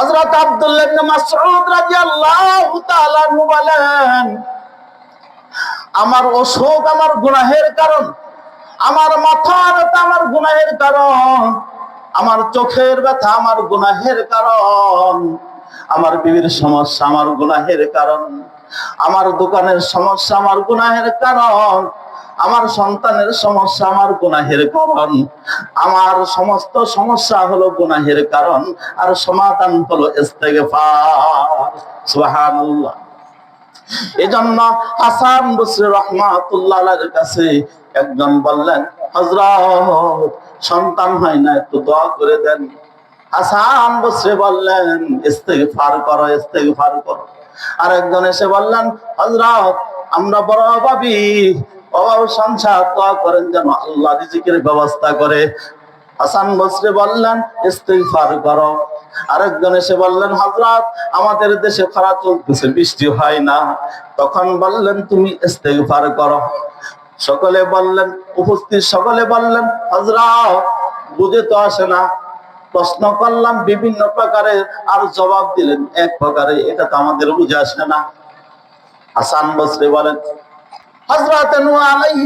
হযরত আব্দুল্লাহ ইবনে মাসউদ রাদিয়াল্লাহু তাআলা আনহু বলেন, আমার অসুখ আমার গুনাহের কারণ, আমার মাথার ব্যথা আমার গুনাহের কারণ, আমার চোখের ব্যথা আমার গুনাহের কারণ, আমার বিবির সমস্যা আমার গুনাহের কারণ, আমার দোকানের সমস্যা আমার গুনাহের কারণ, আমার সন্তানের সমস্যা আমার গুনাহের কারণ, আমার সমস্ত সমস্যা হলো গুনাহের কারণ, আর সমাধান হলো ইস্তেগফার। সুবহানাল্লাহ। এজন্য হাসান বসরি রাহমাতুল্লাহ আলাইহির কাছে একজন বললেন, হযরত সন্তান হয় না, একটু দোয়া করে দেন। হাসান বসরি বললেন, ইস্তেগফার করো, ইস্তেগফার করো। আর একজন এসে বললেন, হযরত আমরা বড় অভাবী, অভাব সংসার, দোয়া করেন যেন আল্লাহ রিজিকের ব্যবস্থা করে। হাসান বসরি বললেন, ইস্তিগফার করো। আরেকজন এসে বললেন, হযরত আমাদের দেশে খরা চলতেছে, বৃষ্টি হয় না। তখন বললেন, তুমি ইস্তিগফার করো। সকলে বললেন, উপস্থিত সকলে বললেন, হযরত বুঝে তো আসে না, প্রশ্ন করলাম বিভিন্ন প্রকারে, আর জবাব দিলেন এক প্রকারে, এটা তো আমাদের বুঝে আসে না। হাসান বসরি বলেন, হযরত নূহ আলাইহিস